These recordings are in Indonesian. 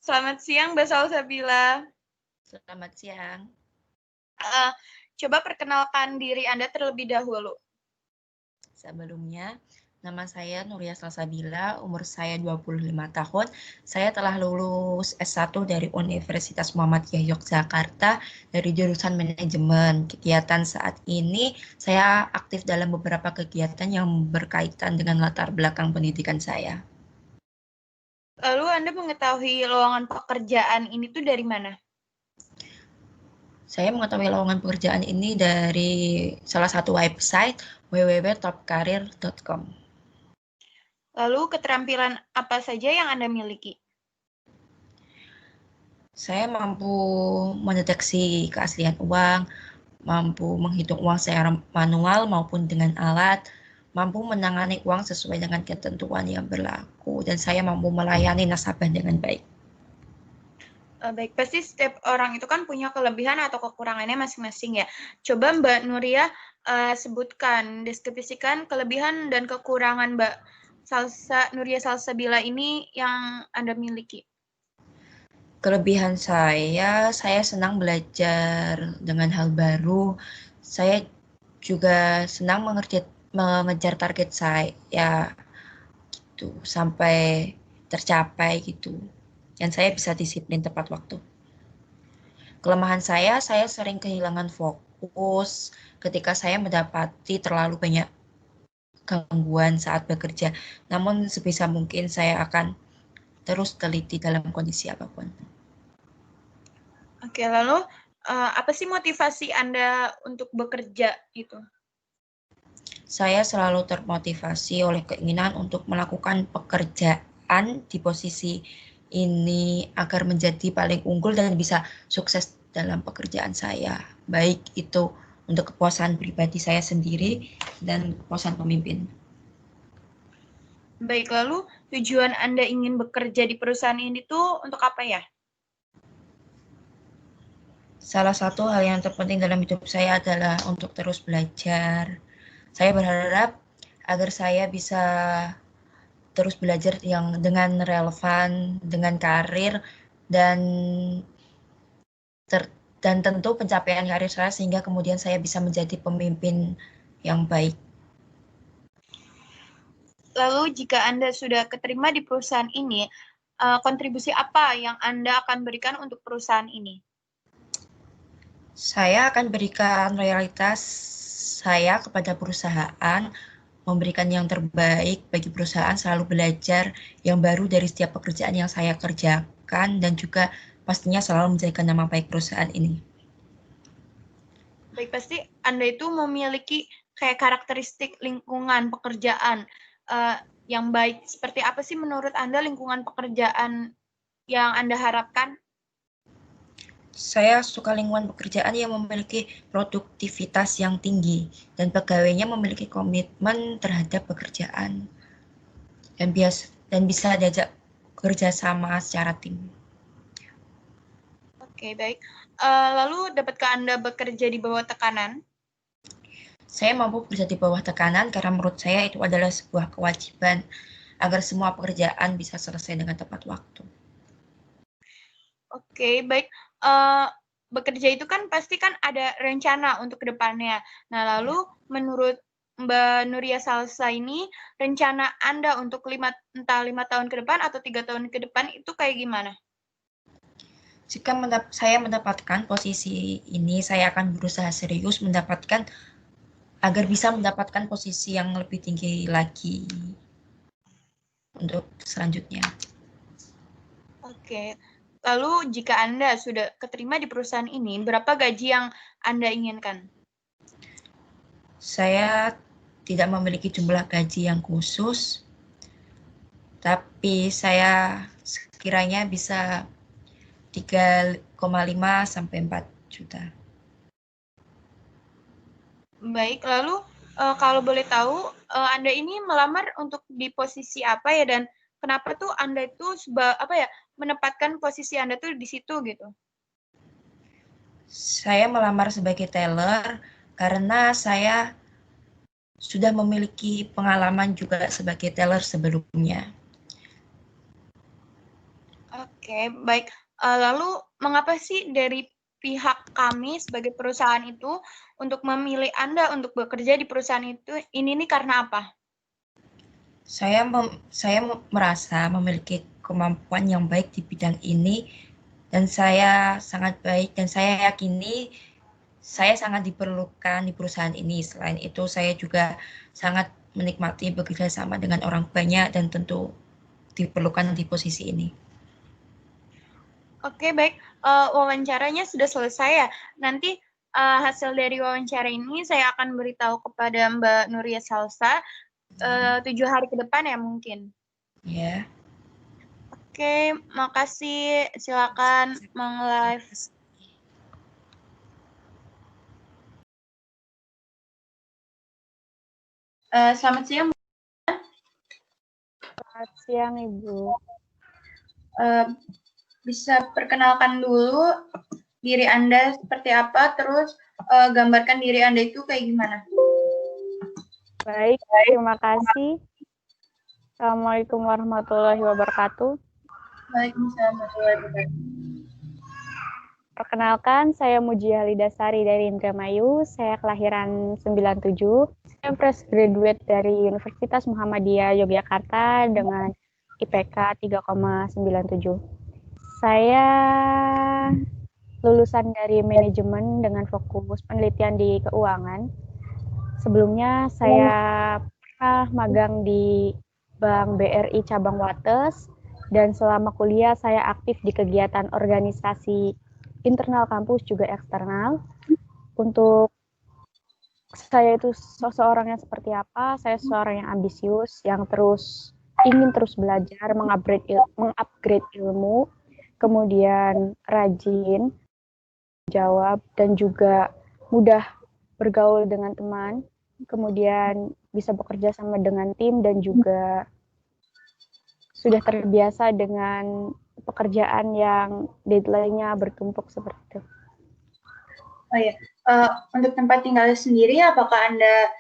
Selamat siang, Mbak Salsabila. Selamat siang. Coba perkenalkan diri Anda terlebih dahulu. Sebelumnya, nama saya Nuria Salsabila, umur saya 25 tahun. Saya telah lulus S1 dari Universitas Muhammadiyah Yogyakarta dari jurusan manajemen. Kegiatan saat ini saya aktif dalam beberapa kegiatan yang berkaitan dengan latar belakang pendidikan saya. Lalu Anda mengetahui lowongan pekerjaan ini tuh dari mana? Saya mengetahui lowongan pekerjaan ini dari salah satu website www.topkarir.com. Lalu keterampilan apa saja yang Anda miliki? Saya mampu mendeteksi keaslian uang, mampu menghitung uang secara manual maupun dengan alat, mampu menangani uang sesuai dengan ketentuan yang berlaku, dan saya mampu melayani nasabah dengan baik. Baik, pasti setiap orang itu kan punya kelebihan atau kekurangannya masing-masing ya. Coba Mbak Nuria sebutkan, deskripsikan kelebihan dan kekurangan Mbak Nuria Salsabila ini yang Anda miliki. Kelebihan saya senang belajar dengan hal baru. Saya juga senang mengejar target saya gitu sampai tercapai gitu. Dan saya bisa disiplin tepat waktu. Kelemahan saya sering kehilangan fokus ketika saya mendapati terlalu banyak gangguan saat bekerja. Namun sebisa mungkin saya akan terus teliti dalam kondisi apapun. Oke, lalu apa sih motivasi Anda untuk bekerja itu? Saya selalu termotivasi oleh keinginan untuk melakukan pekerjaan di posisi ini agar menjadi paling unggul dan bisa sukses dalam pekerjaan saya. Baik itu untuk kepuasan pribadi saya sendiri dan kepuasan pemimpin. Baik, lalu tujuan Anda ingin bekerja di perusahaan ini tuh untuk apa ya? Salah satu hal yang terpenting dalam hidup saya adalah untuk terus belajar. Saya berharap agar saya bisa terus belajar yang dengan relevan, dengan karir, dan tentu pencapaian karir saya sehingga kemudian saya bisa menjadi pemimpin yang baik. Lalu jika Anda sudah keterima di perusahaan ini, kontribusi apa yang Anda akan berikan untuk perusahaan ini? Saya akan berikan loyalitas saya kepada perusahaan, memberikan yang terbaik bagi perusahaan, selalu belajar yang baru dari setiap pekerjaan yang saya kerjakan, dan juga pastinya selalu menjaga nama baik perusahaan ini. Baik, pasti Anda itu memiliki kayak karakteristik lingkungan pekerjaan yang baik. Seperti apa sih menurut Anda lingkungan pekerjaan yang Anda harapkan? Saya suka lingkungan pekerjaan yang memiliki produktivitas yang tinggi dan pegawainya memiliki komitmen terhadap pekerjaan dan bisa diajak kerja sama secara tim. Oke, baik. Lalu dapatkah Anda bekerja di bawah tekanan? Saya mampu bekerja di bawah tekanan karena menurut saya itu adalah sebuah kewajiban agar semua pekerjaan bisa selesai dengan tepat waktu. Oke, baik. Bekerja itu kan pasti kan ada rencana untuk kedepannya. Nah, lalu menurut Mbak Nuria Salsa ini, rencana Anda untuk entah 5 tahun ke depan atau 3 tahun ke depan itu kayak gimana? Jika saya mendapatkan posisi ini, saya akan berusaha serius agar bisa mendapatkan posisi yang lebih tinggi lagi untuk selanjutnya. Oke. Lalu jika Anda sudah keterima di perusahaan ini, berapa gaji yang Anda inginkan? Saya tidak memiliki jumlah gaji yang khusus, tapi saya sekiranya bisa 3,5 sampai 4 juta. Baik, lalu kalau boleh tahu, Anda ini melamar untuk di posisi apa ya, dan kenapa tuh Anda itu menempatkan posisi Anda tuh di situ gitu? Saya melamar sebagai teller karena saya sudah memiliki pengalaman juga sebagai teller sebelumnya. Oke, baik. Lalu mengapa sih dari pihak kami sebagai perusahaan itu untuk memilih Anda untuk bekerja di perusahaan itu ini nih karena apa? Saya merasa memiliki kemampuan yang baik di bidang ini dan saya sangat baik dan saya yakini saya sangat diperlukan di perusahaan ini. Selain itu, saya juga sangat menikmati bekerja sama dengan orang banyak dan tentu diperlukan di posisi ini. Oke, baik. Wawancaranya sudah selesai ya. Nanti hasil dari wawancara ini saya akan beritahu kepada Mbak Nuria Salsa 7 hari ke depan ya mungkin. Ya. Oke, makasih. Silakan meng-live. Selamat siang. Selamat siang, Ibu. Bisa perkenalkan dulu diri Anda seperti apa, terus gambarkan diri Anda itu kayak gimana? Baik, terima kasih. Assalamualaikum warahmatullahi wabarakatuh. Waalaikumsalam warahmatullahi wabarakatuh. Perkenalkan, saya Mujia Lidasari dari Indramayu. Saya kelahiran 97. Saya fresh graduate dari Universitas Muhammadiyah Yogyakarta dengan IPK 3,97. Saya lulusan dari manajemen dengan fokus penelitian di keuangan. Sebelumnya saya pernah magang di Bank BRI Cabang Wates, dan selama kuliah saya aktif di kegiatan organisasi internal kampus juga eksternal. Untuk saya itu seseorang yang seperti apa? Saya seseorang yang ambisius, yang ingin terus belajar, mengupgrade ilmu, kemudian rajin, jawab, dan juga mudah bergaul dengan teman, kemudian bisa bekerja sama dengan tim, dan juga sudah terbiasa dengan pekerjaan yang deadline-nya bertumpuk seperti itu. Oh ya, untuk tempat tinggal sendiri, apakah Anda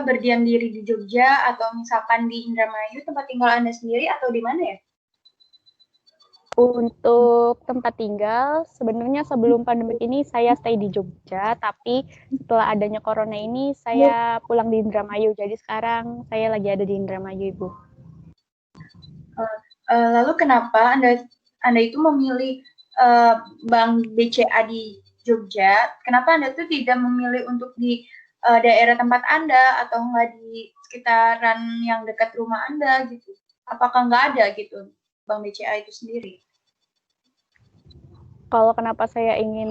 berdiam diri di Jogja atau misalkan di Indramayu tempat tinggal Anda sendiri atau di mana ya? Untuk tempat tinggal, sebenarnya sebelum pandemi ini saya stay di Jogja, tapi setelah adanya corona ini saya pulang di Indramayu. Jadi sekarang saya lagi ada di Indramayu, Ibu. Lalu kenapa Anda itu memilih Bank BCA di Jogja? Kenapa Anda itu tidak memilih untuk di daerah tempat Anda atau nggak di sekitaran yang dekat rumah Anda gitu? Apakah nggak ada gitu Bank BCA itu sendiri? Kalau kenapa saya ingin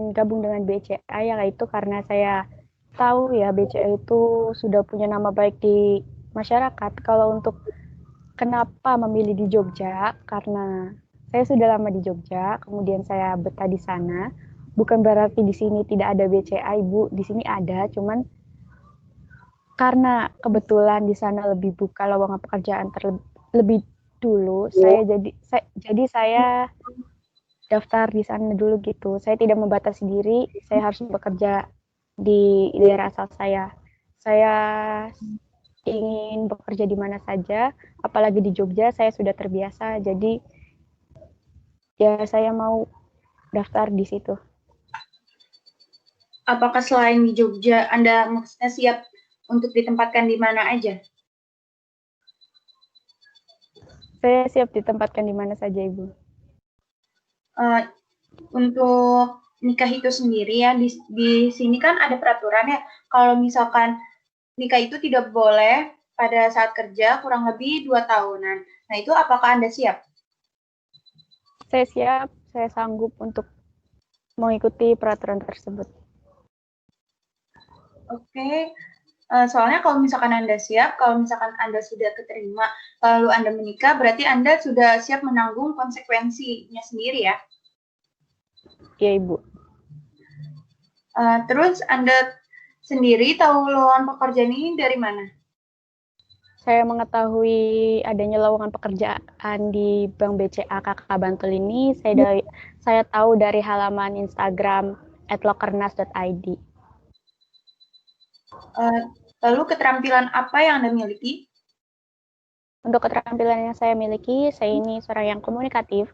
gabung dengan BCA, yaitu karena saya tahu ya BCA itu sudah punya nama baik di masyarakat. Kalau untuk kenapa memilih di Jogja, karena saya sudah lama di Jogja, kemudian saya betah di sana. Bukan berarti di sini tidak ada BCA, Ibu. Di sini ada, cuman karena kebetulan di sana lebih buka lowongan pekerjaan lebih dulu, jadi saya daftar di sana dulu gitu. Saya tidak membatasi diri, saya harus bekerja di daerah asal saya. Saya ingin bekerja di mana saja, apalagi di Jogja saya sudah terbiasa, jadi ya saya mau daftar di situ. Apakah selain di Jogja Anda maksudnya siap untuk ditempatkan di mana aja? Saya siap ditempatkan di mana saja, Ibu. Untuk nikah itu sendiri ya, di sini kan ada peraturan ya, kalau misalkan nikah itu tidak boleh pada saat kerja kurang lebih 2 tahunan. Nah, itu apakah Anda siap? Saya siap, saya sanggup untuk mengikuti peraturan tersebut. Oke, soalnya kalau misalkan Anda siap, kalau misalkan Anda sudah keterima, lalu Anda menikah, berarti Anda sudah siap menanggung konsekuensinya sendiri ya? Ya, Ibu. Terus Anda sendiri tahu lowongan pekerjaan ini dari mana? Saya mengetahui adanya lowongan pekerjaan di Bank BCA KK Bantul ini, saya tahu dari halaman Instagram @lokernas.id. Lalu keterampilan apa yang Anda miliki? Untuk keterampilan yang saya miliki, saya ini seorang yang komunikatif,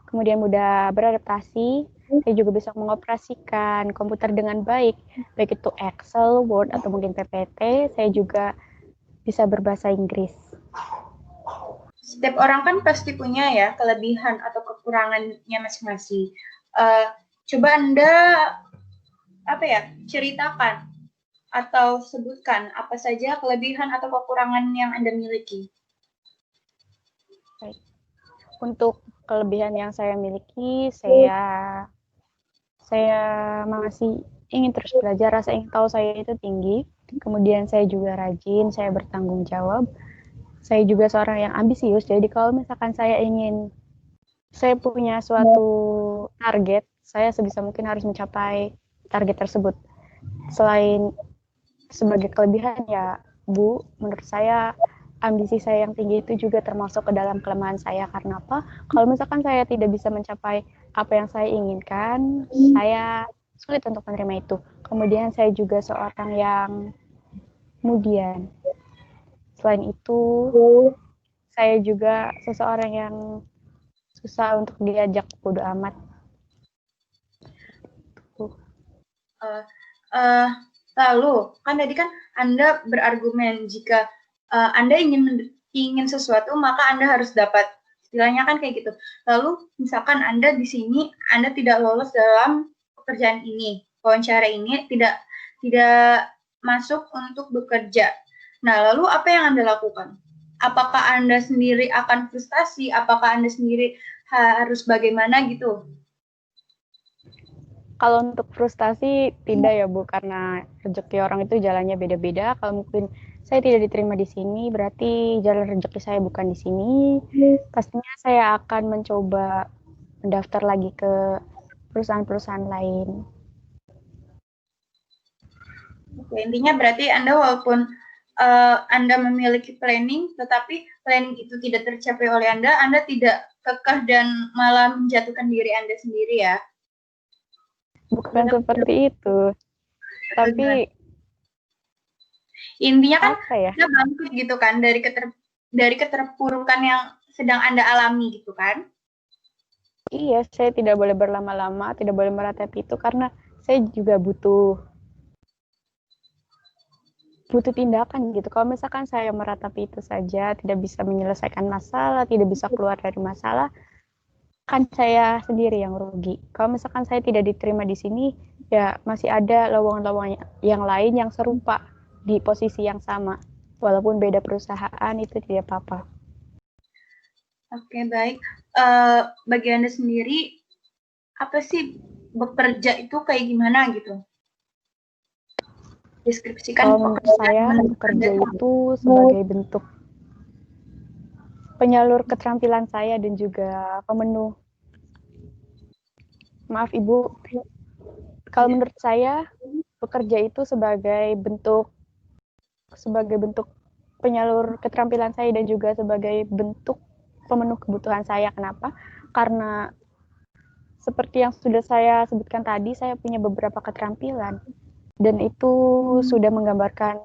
kemudian mudah beradaptasi, saya juga bisa mengoperasikan komputer dengan baik itu Excel, Word, atau mungkin PPT, saya juga bisa berbahasa Inggris. Setiap orang kan pasti punya ya kelebihan atau kekurangannya masing-masing. Coba Anda ceritakan atau sebutkan apa saja kelebihan atau kekurangan yang Anda miliki. Baik. Untuk kelebihan yang saya miliki, saya masih ingin terus belajar, rasa ingin tahu saya itu tinggi. Kemudian saya juga rajin, saya bertanggung jawab. Saya juga seorang yang ambisius, jadi kalau misalkan saya punya suatu target, saya sebisa mungkin harus mencapai target tersebut. Selain sebagai kelebihan ya, Bu, menurut saya ambisi saya yang tinggi itu juga termasuk ke dalam kelemahan saya. Karena apa? Kalau misalkan saya tidak bisa mencapai apa yang saya inginkan, saya sulit untuk menerima itu. Kemudian saya juga seorang yang kemudian selain itu saya juga seseorang yang susah untuk diajak bodo amat. Lalu kan tadi kan Anda berargumen jika Anda ingin sesuatu maka Anda harus dapat, istilahnya kan kayak gitu. Lalu misalkan Anda di sini Anda tidak lolos dalam pekerjaan ini, wawancara ini tidak masuk untuk bekerja. Nah, lalu apa yang Anda lakukan? Apakah Anda sendiri akan frustasi? Apakah Anda sendiri harus bagaimana gitu? Kalau untuk frustasi tidak ya Bu, karena rezeki orang itu jalannya beda-beda. Kalau mungkin saya tidak diterima di sini, berarti jalan rezeki saya bukan di sini. Pastinya saya akan mencoba mendaftar lagi ke perusahaan-perusahaan lain. Oke, intinya berarti Anda walaupun Anda memiliki planning, tetapi planning itu tidak tercapai oleh Anda tidak kekeh dan malah menjatuhkan diri Anda sendiri ya? Bukan seperti itu, tapi intinya kan apa ya? Anda bangkit gitu kan dari keterpurukan yang sedang Anda alami gitu kan? Iya, saya tidak boleh berlama-lama, tidak boleh meratapi itu karena saya juga butuh tindakan gitu. Kalau misalkan saya meratapi itu saja, tidak bisa menyelesaikan masalah, tidak bisa keluar dari masalah, kan saya sendiri yang rugi. Kalau misalkan saya tidak diterima di sini, ya masih ada lowongan-lowongan yang lain yang serupa di posisi yang sama. Walaupun beda perusahaan, itu tidak apa-apa. Oke, baik. Bagi Anda sendiri, apa sih bekerja itu kayak gimana gitu? Deskripsikan. Kalau menurut saya, bekerja itu sebagai bentuk penyalur keterampilan saya dan juga pemenuh. Maaf Ibu, kalau menurut saya, bekerja itu sebagai bentuk penyalur keterampilan saya dan juga sebagai bentuk pemenuh kebutuhan saya. Kenapa? Karena seperti yang sudah saya sebutkan tadi, saya punya beberapa keterampilan dan itu sudah menggambarkan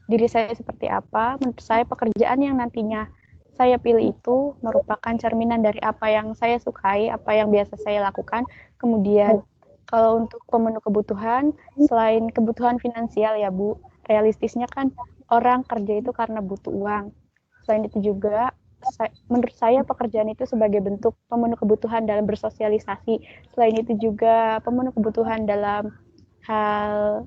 diri saya seperti apa. Menurut saya pekerjaan yang nantinya saya pilih itu merupakan cerminan dari apa yang saya sukai, apa yang biasa saya lakukan. Kemudian kalau untuk pemenuh kebutuhan, selain kebutuhan finansial ya Bu, realistisnya kan orang kerja itu karena butuh uang. Selain itu juga, menurut saya pekerjaan itu sebagai bentuk pemenuh kebutuhan dalam bersosialisasi. Selain itu juga pemenuh kebutuhan dalam hal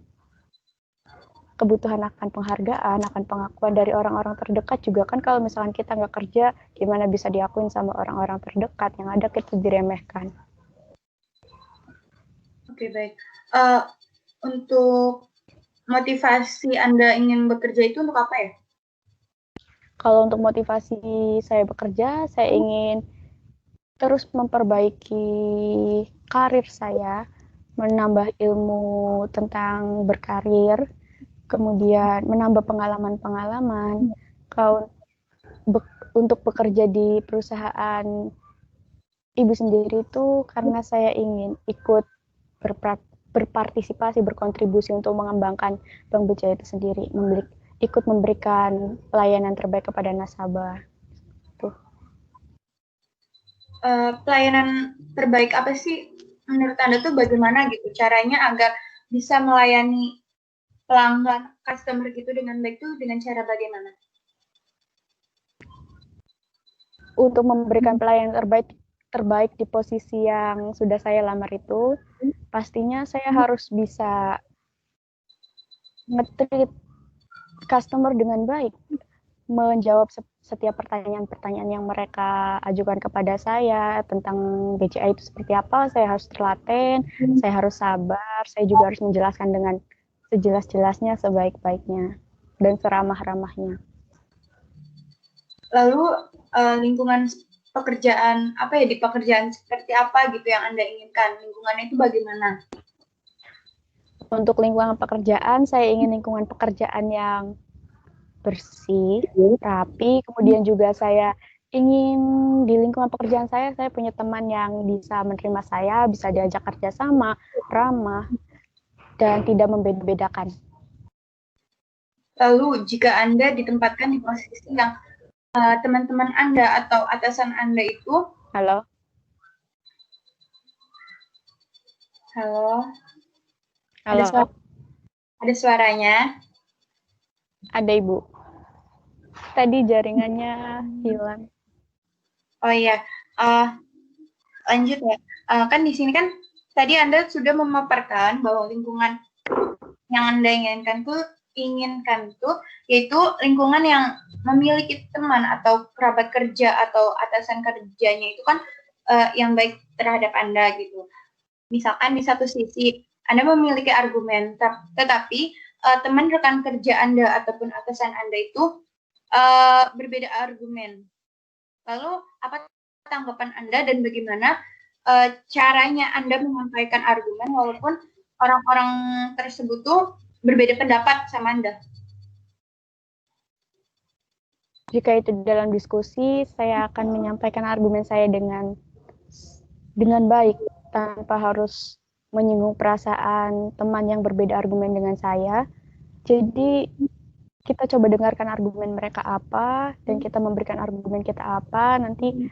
kebutuhan akan penghargaan, akan pengakuan dari orang-orang terdekat juga kan. Kalau misalkan kita nggak kerja, gimana bisa diakuin sama orang-orang terdekat, yang ada kita diremehkan. Oke, baik. Untuk motivasi Anda ingin bekerja itu untuk apa ya? Kalau untuk motivasi saya bekerja, saya ingin terus memperbaiki karir saya, menambah ilmu tentang berkarir, kemudian menambah pengalaman-pengalaman. Kalau untuk bekerja di perusahaan ibu sendiri itu karena saya ingin ikut berpartisipasi, berkontribusi untuk mengembangkan Bank BCA itu sendiri, ikut memberikan pelayanan terbaik kepada nasabah. pelayanan terbaik apa sih menurut Anda tuh bagaimana gitu caranya agar bisa melayani pelanggan customer gitu dengan baik tuh dengan cara bagaimana? Untuk memberikan pelayanan terbaik di posisi yang sudah saya lamar itu, pastinya saya harus bisa nge-treat customer dengan baik, menjawab setiap pertanyaan-pertanyaan yang mereka ajukan kepada saya tentang BCA itu seperti apa. Saya harus terlatih, saya harus sabar, saya juga harus menjelaskan dengan sejelas-jelasnya, sebaik-baiknya, dan seramah-ramahnya. Lalu lingkungan pekerjaan apa ya, di pekerjaan seperti apa gitu yang Anda inginkan? Lingkungannya itu bagaimana? Untuk lingkungan pekerjaan, saya ingin lingkungan pekerjaan yang bersih, rapi, kemudian juga saya ingin di lingkungan pekerjaan saya punya teman yang bisa menerima saya, bisa diajak kerjasama, ramah, dan tidak membeda-bedakan. Lalu jika Anda ditempatkan di posisi yang teman-teman Anda atau atasan Anda itu, Halo? halo, Halo? ada suaranya? Ada Ibu. Tadi jaringannya hilang. Oh iya, lanjut ya. Kan di sini kan tadi Anda sudah memaparkan bahwa lingkungan yang Anda inginkan tuh yaitu lingkungan yang memiliki teman atau kerabat kerja atau atasan kerjanya itu kan yang baik terhadap Anda gitu. Misalkan di satu sisi Anda memiliki argumen, tetapi teman rekan kerja Anda ataupun atasan Anda itu berbeda argumen. Lalu apa tanggapan Anda dan bagaimana caranya Anda menyampaikan argumen walaupun orang-orang tersebut tuh berbeda pendapat sama Anda? Jika itu dalam diskusi, saya akan menyampaikan argumen saya dengan baik, tanpa harus menyinggung perasaan teman yang berbeda argumen dengan saya. Jadi kita coba dengarkan argumen mereka apa, dan kita memberikan argumen kita apa, nanti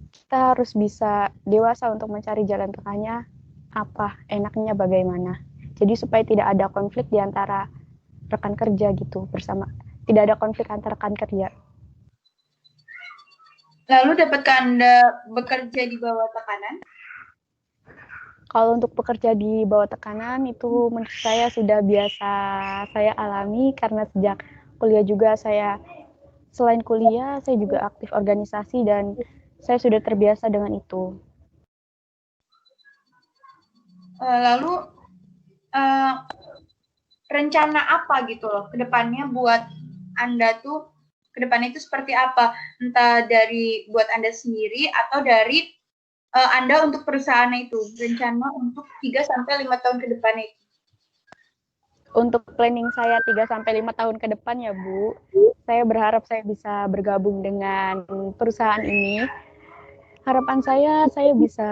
kita harus bisa dewasa untuk mencari jalan tengahnya, apa, enaknya bagaimana. Jadi supaya tidak ada konflik di antara rekan kerja gitu bersama. Tidak ada konflik antara rekan kerja. Lalu dapatkah Anda bekerja di bawah tekanan? Kalau untuk bekerja di bawah tekanan itu menurut saya sudah biasa saya alami karena sejak kuliah juga selain kuliah saya juga aktif organisasi dan saya sudah terbiasa dengan itu. Lalu rencana apa gitu loh ke depannya buat Anda tuh ke depannya itu seperti apa? Entah dari buat Anda sendiri atau dari Anda untuk perusahaan itu, rencana untuk 3-5 tahun ke depan itu. Untuk planning saya 3-5 tahun ke depan ya Bu, saya berharap saya bisa bergabung dengan perusahaan ini. Harapan saya bisa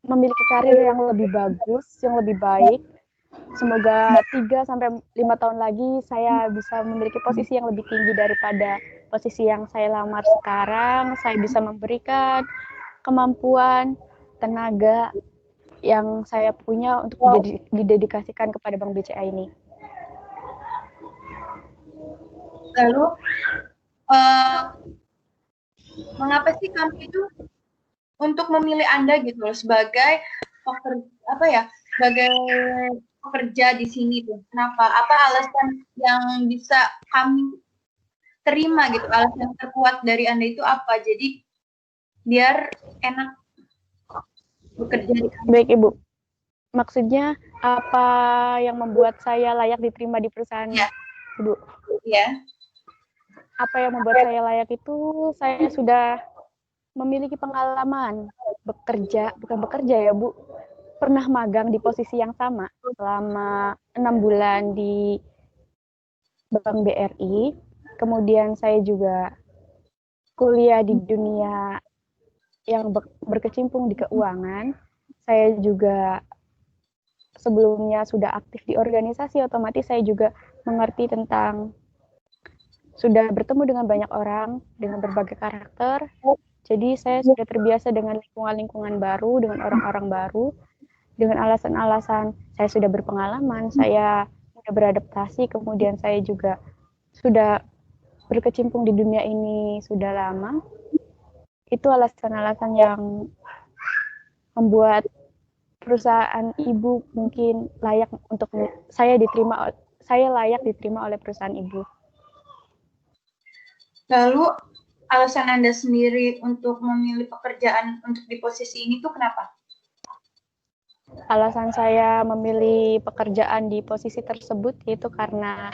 memiliki karir yang lebih bagus, yang lebih baik. Semoga 3-5 tahun lagi saya bisa memiliki posisi yang lebih tinggi daripada posisi yang saya lamar sekarang. Saya bisa memberikan kemampuan, tenaga yang saya punya untuk didedikasikan kepada Bank BCA ini. Lalu mengapa sih kami itu untuk memilih Anda gitu loh sebagai sebagai pekerja di sini tuh? Kenapa? Apa alasan yang bisa kami terima gitu? Alasan terkuat dari Anda itu apa? Jadi biar enak bekerja di kantor. Baik Ibu, maksudnya apa yang membuat saya layak diterima di perusahaan ya. Ibu? Ya. Apa yang membuat saya layak itu saya sudah memiliki pengalaman bukan bekerja ya Bu, pernah magang di posisi yang sama selama 6 bulan di Bank BRI. Kemudian saya juga kuliah di dunia yang berkecimpung di keuangan. Saya juga sebelumnya sudah aktif di organisasi, otomatis saya juga mengerti tentang sudah bertemu dengan banyak orang dengan berbagai karakter. Jadi saya sudah terbiasa dengan lingkungan-lingkungan baru, dengan orang-orang baru, dengan alasan-alasan saya sudah berpengalaman, saya sudah beradaptasi, kemudian saya juga sudah berkecimpung di dunia ini sudah lama. Itu alasan-alasan yang membuat perusahaan ibu mungkin layak untuk saya layak diterima oleh perusahaan ibu. Lalu alasan Anda sendiri untuk memilih pekerjaan untuk di posisi ini tuh kenapa? Alasan saya memilih pekerjaan di posisi tersebut yaitu karena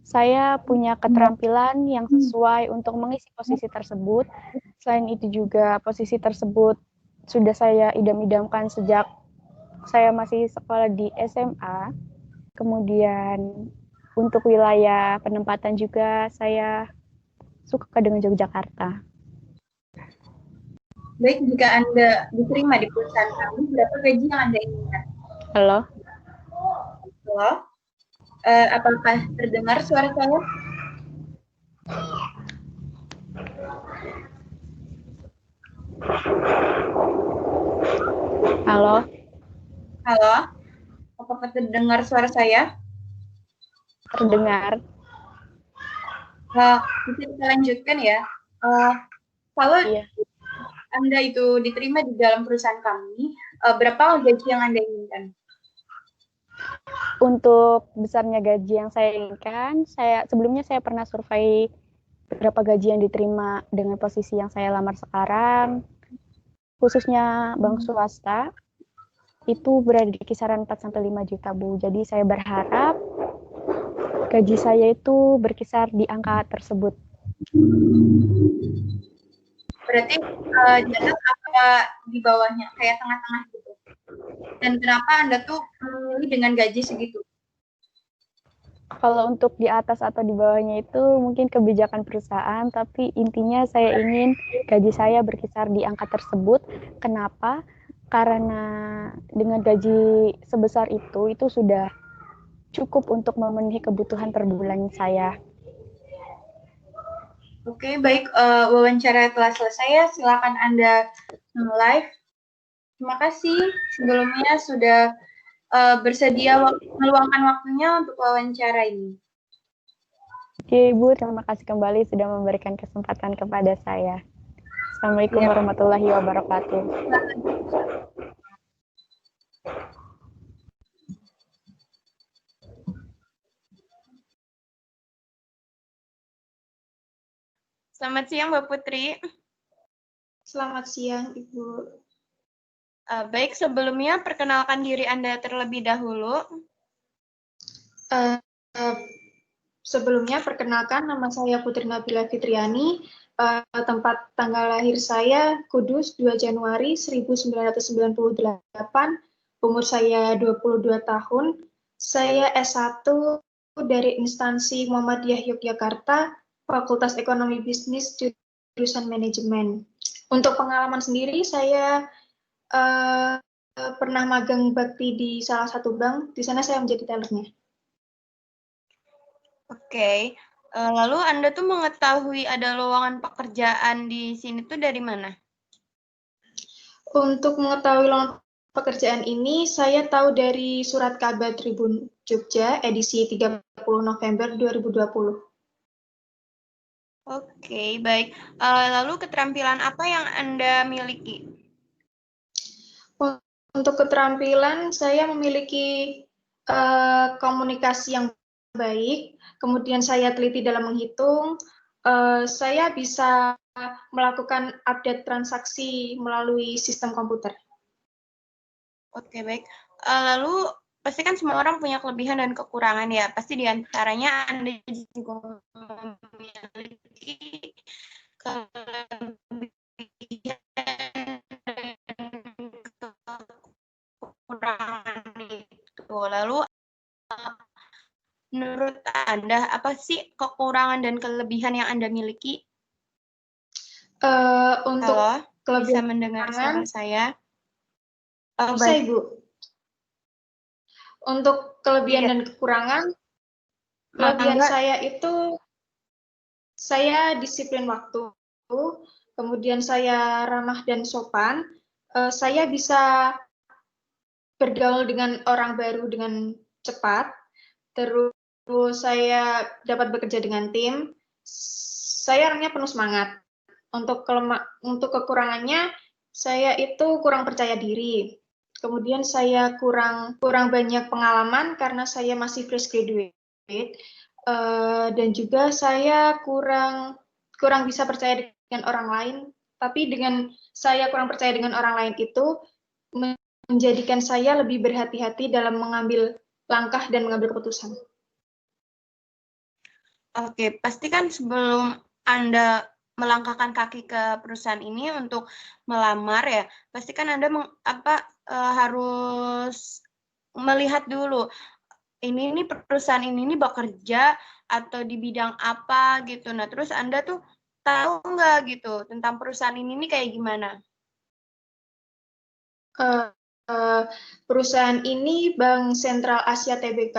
saya punya keterampilan yang sesuai untuk mengisi posisi tersebut. Selain itu juga posisi tersebut sudah saya idam-idamkan sejak saya masih sekolah di SMA. Kemudian untuk wilayah penempatan juga saya suka dengan Yogyakarta. Baik, jika Anda diterima di perusahaan kami, berapa gaji yang Anda inginkan? Halo? Halo? Apakah terdengar suara saya? Halo? Halo? Apakah terdengar suara saya? Terdengar. Bisa kita lanjutkan ya. Kalau Iya. Anda itu diterima di dalam perusahaan kami, berapa gaji yang Anda inginkan? Untuk besarnya gaji yang saya inginkan, sebelumnya saya pernah survei berapa gaji yang diterima dengan posisi yang saya lamar sekarang, khususnya bank swasta, itu berada di kisaran 4-5 juta, Bu. Jadi saya berharap gaji saya itu berkisar di angka tersebut. Berarti di atas apa di bawahnya, kayak tengah-tengah gitu. Dan kenapa Anda tuh memilih dengan gaji segitu? Kalau untuk di atas atau di bawahnya itu mungkin kebijakan perusahaan, tapi intinya saya ingin gaji saya berkisar di angka tersebut. Kenapa? Karena dengan gaji sebesar itu sudah cukup untuk memenuhi kebutuhan per bulan saya. Oke, baik. Wawancara telah selesai ya. Silakan Anda live. Terima kasih sebelumnya sudah bersedia meluangkan waktunya untuk wawancara ini. Oke, Ibu, terima kasih kembali sudah memberikan kesempatan kepada saya. Assalamualaikum warahmatullahi wabarakatuh. Selamat siang, Mbak Putri. Selamat siang, Ibu. Baik, sebelumnya perkenalkan diri Anda terlebih dahulu. Sebelumnya perkenalkan, nama saya Putri Nabila Fitriani. Tempat tanggal lahir saya Kudus 2 Januari 1998. Umur saya 22 tahun. Saya S1 dari instansi Muhammadiyah Yogyakarta, Fakultas Ekonomi Bisnis jurusan Manajemen. Untuk pengalaman sendiri, saya pernah magang bakti di salah satu bank. Di sana saya menjadi tellernya. Oke. Lalu Anda tuh mengetahui ada lowongan pekerjaan di sini tuh dari mana? Untuk mengetahui lowongan pekerjaan ini, saya tahu dari Surat Kabar Tribun Jogja, edisi 30 November 2020. Oke, baik. Lalu keterampilan apa yang Anda miliki? Untuk keterampilan, saya memiliki komunikasi yang baik, kemudian saya teliti dalam menghitung, saya bisa melakukan update transaksi melalui sistem komputer. Oke, baik. Lalu pasti kan semua orang punya kelebihan dan kekurangan ya. Pasti di antaranya Anda juga memiliki kelebihan dan kekurangan itu. Lalu menurut Anda, apa sih kekurangan dan kelebihan yang Anda miliki? Untuk halo, bisa mendengar suara saya? Bisa, Ibu. Untuk kelebihan dan kekurangan, kelebihan saya itu, saya disiplin waktu, kemudian saya ramah dan sopan, saya bisa bergaul dengan orang baru dengan cepat, terus saya dapat bekerja dengan tim, saya orangnya penuh semangat. Untuk kekurangannya, saya itu kurang percaya diri. Kemudian saya kurang banyak pengalaman karena saya masih fresh graduate. Dan juga saya kurang bisa percaya dengan orang lain. Tapi dengan saya kurang percaya dengan orang lain itu menjadikan saya lebih berhati-hati dalam mengambil langkah dan mengambil keputusan. Oke, pasti kan sebelum Anda melangkahkan kaki ke perusahaan ini untuk melamar ya, pasti kan Anda harus melihat dulu ini perusahaan ini bekerja atau di bidang apa gitu. Nah, terus Anda tuh tahu nggak gitu tentang perusahaan ini kayak gimana? Perusahaan ini Bank Sentral Asia Tbk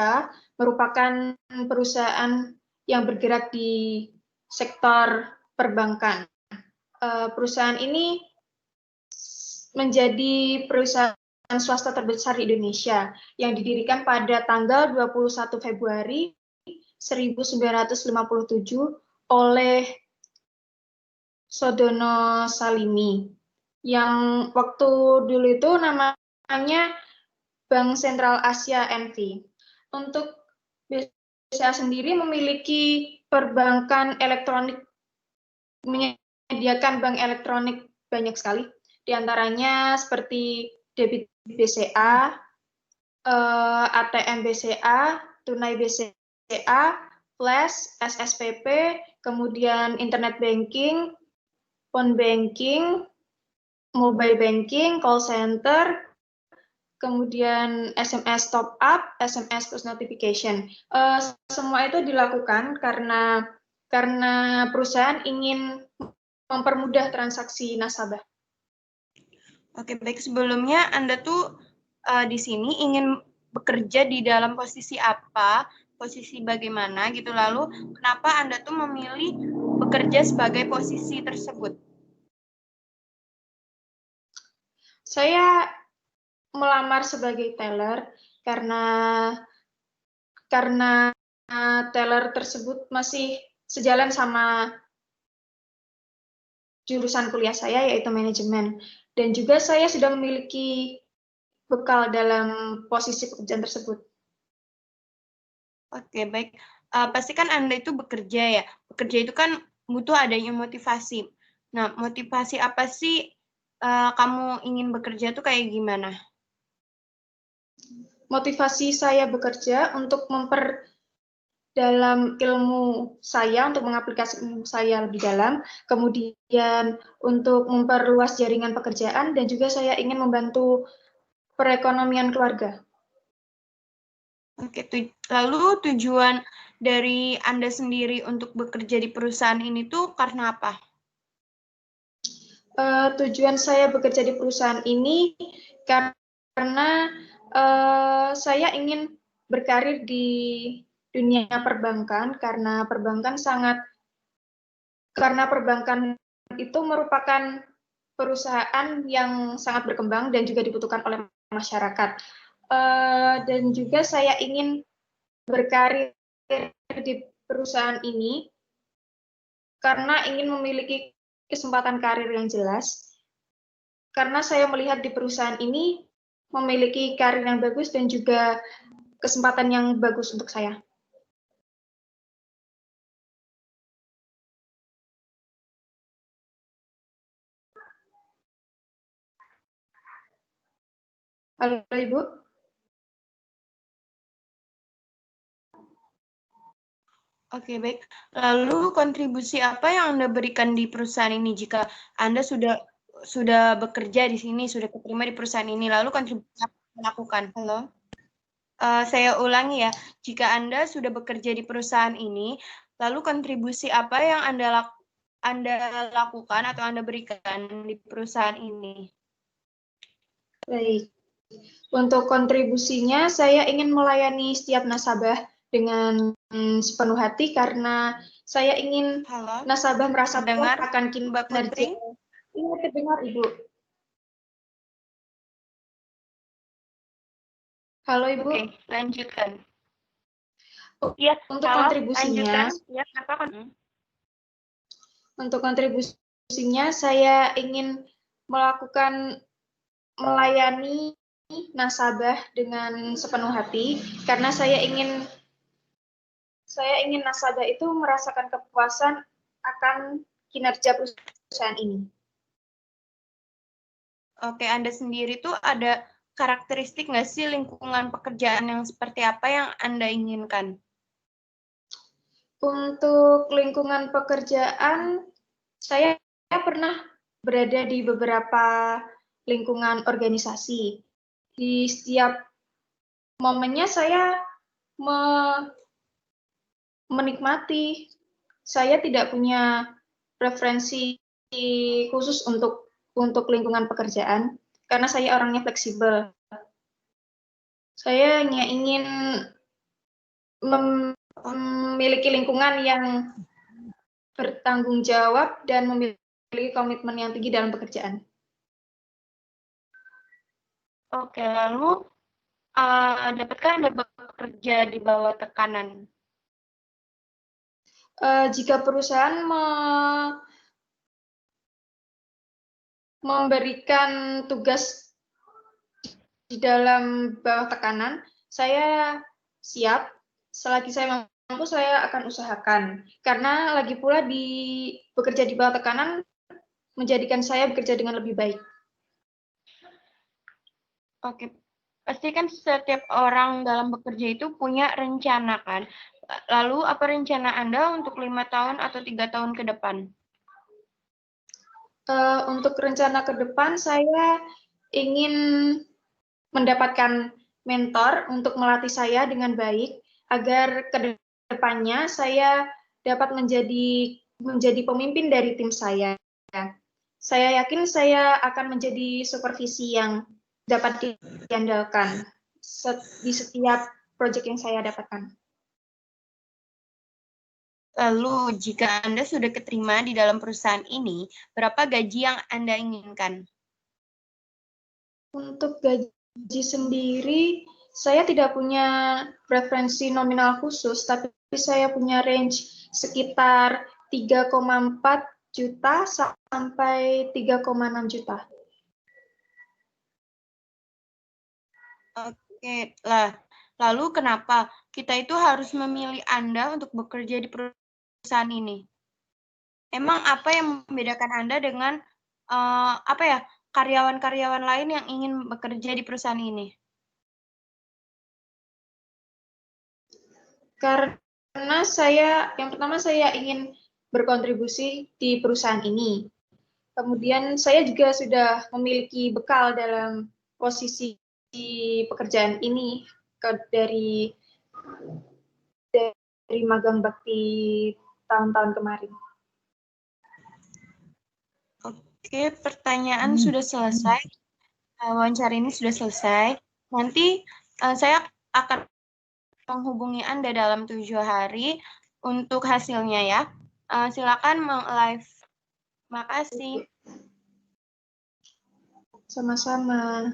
merupakan perusahaan yang bergerak di sektor perbankan. Perusahaan ini menjadi perusahaan swasta terbesar di Indonesia yang didirikan pada tanggal 21 Februari 1957 oleh Sodono Salimi. Yang waktu dulu itu namanya Bank Sentral Asia NV. Untuk BCA sendiri memiliki perbankan elektronik, menyediakan bank elektronik banyak sekali. Di antaranya seperti debit BCA, ATM BCA, tunai BCA, flash, SSPP, kemudian internet banking, phone banking, mobile banking, call center, kemudian SMS top up, SMS push notification. Semua itu dilakukan karena perusahaan ingin mempermudah transaksi nasabah. Oke, baik. Sebelumnya Anda tuh di sini ingin bekerja di dalam posisi apa, posisi bagaimana gitu. Lalu kenapa Anda tuh memilih bekerja sebagai posisi tersebut? Saya melamar sebagai teller karena teller tersebut masih sejalan sama jurusan kuliah saya, yaitu manajemen. Dan juga saya sudah memiliki bekal dalam posisi pekerjaan tersebut. Oke, baik. Pasti kan Anda itu bekerja ya. Bekerja itu kan butuh adanya motivasi. Nah, motivasi apa sih kamu ingin bekerja tuh kayak gimana? Motivasi saya bekerja untuk dalam ilmu saya, untuk mengaplikasi ilmu saya lebih dalam, kemudian untuk memperluas jaringan pekerjaan, dan juga saya ingin membantu perekonomian keluarga. Oke, lalu tujuan dari Anda sendiri untuk bekerja di perusahaan ini tuh karena apa? Tujuan saya bekerja di perusahaan ini karena saya ingin berkarir di dunia perbankan karena perbankan itu merupakan perusahaan yang sangat berkembang dan juga dibutuhkan oleh masyarakat. Dan juga saya ingin berkarir di perusahaan ini karena ingin memiliki kesempatan karir yang jelas. Karena saya melihat di perusahaan ini memiliki karir yang bagus dan juga kesempatan yang bagus untuk saya. Halo, Ibu. Oke, baik. Lalu kontribusi apa yang Anda berikan di perusahaan ini jika Anda sudah bekerja di sini, sudah keterima di perusahaan ini, lalu kontribusi apa yang dilakukan? Halo? Saya ulangi ya, jika Anda sudah bekerja di perusahaan ini, lalu kontribusi apa yang Anda lakukan atau Anda berikan di perusahaan ini? Baik. Untuk kontribusinya, saya ingin melayani setiap nasabah dengan sepenuh hati karena saya ingin Halo, nasabah merasa puas terdengar, akan Mbak Putri? kinerja. Iya, terdengar, Ibu. Halo, Ibu. Oke, lanjutkan. Iya, Untuk halo, kontribusinya, lanjutkan. Ya, kenapa? untuk kontribusinya saya ingin melayani nasabah dengan sepenuh hati karena saya ingin nasabah itu merasakan kepuasan akan kinerja perusahaan ini. Oke, Anda sendiri tuh ada karakteristik nggak sih lingkungan pekerjaan yang seperti apa yang Anda inginkan? Untuk lingkungan pekerjaan, saya pernah berada di beberapa lingkungan organisasi. Di setiap momennya saya menikmati. Saya tidak punya preferensi khusus untuk lingkungan pekerjaan karena saya orangnya fleksibel. Saya hanya ingin memiliki lingkungan yang bertanggung jawab dan memiliki komitmen yang tinggi dalam pekerjaan. Oke, lalu dapatkah Anda bekerja di bawah tekanan? Jika perusahaan memberikan tugas di dalam bawah tekanan, saya siap. Selagi saya mampu, saya akan usahakan. Karena lagi pula bekerja di bawah tekanan menjadikan saya bekerja dengan lebih baik. Oke, pasti kan setiap orang dalam bekerja itu punya rencana kan. Lalu apa rencana Anda untuk 5 tahun atau 3 tahun ke depan? Untuk rencana ke depan, saya ingin mendapatkan mentor untuk melatih saya dengan baik agar ke depannya saya dapat menjadi pemimpin dari tim saya. Saya yakin saya akan menjadi supervisi yang dapat diandalkan di setiap proyek yang saya dapatkan. Lalu, jika Anda sudah keterima di dalam perusahaan ini, berapa gaji yang Anda inginkan? Untuk gaji sendiri, saya tidak punya preferensi nominal khusus, tapi saya punya range sekitar 3,4 juta sampai 3,6 juta. Oke, lalu kenapa kita itu harus memilih Anda untuk bekerja di perusahaan ini? Emang apa yang membedakan Anda dengan karyawan-karyawan lain yang ingin bekerja di perusahaan ini? Karena yang pertama saya ingin berkontribusi di perusahaan ini. Kemudian saya juga sudah memiliki bekal dalam posisi di pekerjaan ini dari magang bakti tahun-tahun kemarin. Oke, pertanyaan sudah selesai. Wawancara ini sudah selesai. Nanti saya akan menghubungi Anda dalam 7 hari untuk hasilnya ya. Silakan live. Makasih. Sama-sama.